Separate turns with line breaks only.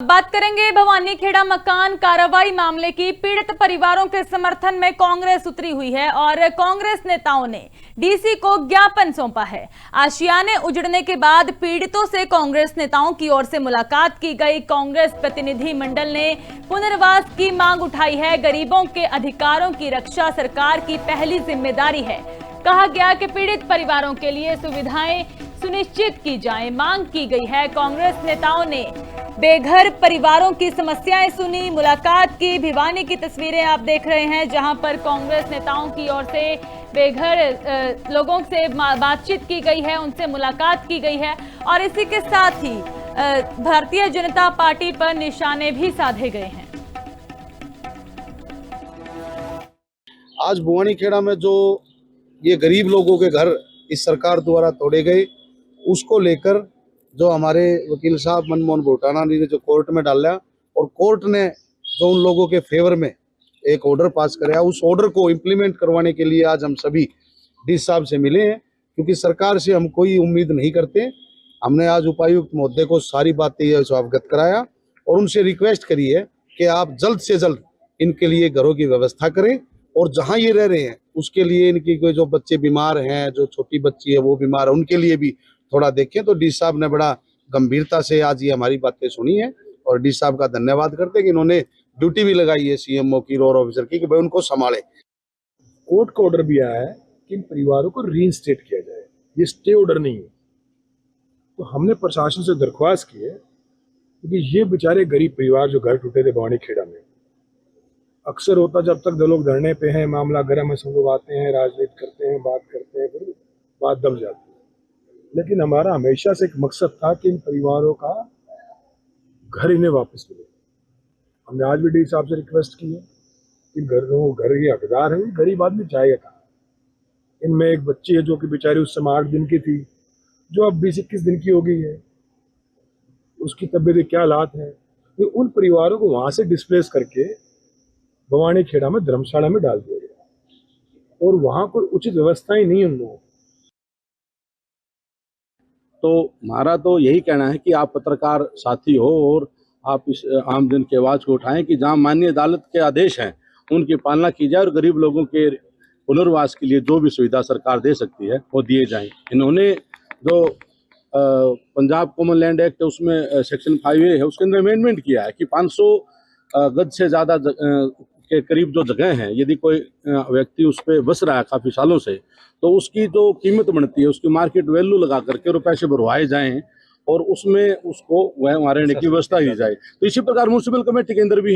बात करेंगे भवानी खेड़ा मकान कार्रवाई मामले की। पीड़ित परिवारों के समर्थन में कांग्रेस उतरी हुई है और कांग्रेस नेताओं ने डीसी को ज्ञापन सौंपा है। आशियाने उजड़ने के बाद पीड़ितों से कांग्रेस नेताओं की ओर से मुलाकात की गई। कांग्रेस प्रतिनिधि मंडल ने पुनर्वास की मांग उठाई है। गरीबों के अधिकारों की रक्षा सरकार की पहली जिम्मेदारी है। कहा गया कि पीड़ित परिवारों के लिए सुविधाएं सुनिश्चित की जाएं, मांग की गई है। कांग्रेस नेताओं ने बेघर परिवारों की समस्याएं सुनी, मुलाकात की। भिवानी की तस्वीरें आप देख रहे हैं जहां पर कांग्रेस नेताओं की ओर से बेघर लोगों से बातचीत की गई है, उनसे मुलाकात की गई है और इसी के साथ ही भारतीय जनता पार्टी पर निशाने भी साधे गए हैं।
आज भवानी खेड़ा में जो ये गरीब लोगों के घर इस सरकार द्वारा तोड़े गए, उसको लेकर जो हमारे वकील साहब मनमोहन भूटाना ने जो कोर्ट में डाला और कोर्ट ने जो उन लोगों के फेवर में एक ऑर्डर पास कराया, उस ऑर्डर को इम्प्लीमेंट करवाने के लिए आज हम सभी डी साहब से मिले हैं। क्योंकि सरकार से हम कोई उम्मीद नहीं करते। हमने आज उपायुक्त महोदय को सारी बातें अवगत कराया और उनसे रिक्वेस्ट करी है कि आप जल्द से जल्द इनके लिए घरों की व्यवस्था करें और जहाँ ये रह रहे हैं उसके लिए इनकी कोई जो बच्चे बीमार हैं, जो छोटी बच्ची है वो बीमार है, उनके लिए भी थोड़ा देखें। तो डी साहब ने बड़ा गंभीरता से आज ये हमारी बातें सुनी है और डी साहब का धन्यवाद करते हैं कि इन्होंने ड्यूटी भी लगाई है सीएमओ की, रोर ऑफिसर की, कि भाई उनको संभाले।
कोर्ट का ऑर्डर भी आया है कि इन परिवारों को रीइंस्टेट किया जाए, ये स्टे ऑर्डर नहीं है। तो हमने प्रशासन से दरख्वास्त की है क्योंकि ये बेचारे गरीब परिवार जो घर टूटे थे भवानी खेड़ा में, अक्सर होता जब तक लोग धरने पे हैं, मामला गर्म है, सब लोग आते हैं, राजनीति करते हैं, बात करते हैं, फिर बात दब जाती है। लेकिन हमारा हमेशा से एक मकसद था कि इन परिवारों का घर इन्हें वापस मिले। हमने आज भी डी साहब से रिक्वेस्ट की है कि घर ये हकदार है, गरीब आदमी जाएगा कहाँ। इनमें एक बच्ची है जो कि बेचारी उस समय 8 दिन की थी, जो अब 20-21 दिन की हो गई है, उसकी तबीयत क्या हालात है। तो उन परिवारों को वहां से डिस्प्लेस करके भवानी खेड़ा में धर्मशाला में डाल दिया गया और वहां कोई उचित व्यवस्था ही नहीं उन लोगों।
तो हमारा तो यही कहना है कि आप पत्रकार साथी हो और आप इस आम जन की आवाज़ को उठाएं कि जहां माननीय अदालत के आदेश हैं उनकी पालना की जाए और गरीब लोगों के पुनर्वास के लिए जो भी सुविधा सरकार दे सकती है वो दिए जाएं। इन्होंने जो पंजाब कॉमन लैंड एक्ट है उसमें सेक्शन 5A है, उसके अंदर अमेंडमेंट किया है कि 500 गज से ज़्यादा के करीब जो जगह हैं, यदि कोई व्यक्ति उस पर बस रहा है काफ़ी सालों से, तो उसकी जो कीमत बनती है उसकी मार्केट वैल्यू लगा करके और पैसे भरवाए जाएं और उसमें उसको वह रहने की व्यवस्था दी जाए। तो इसी प्रकार म्यूनसिपल कमेटी के अंदर भी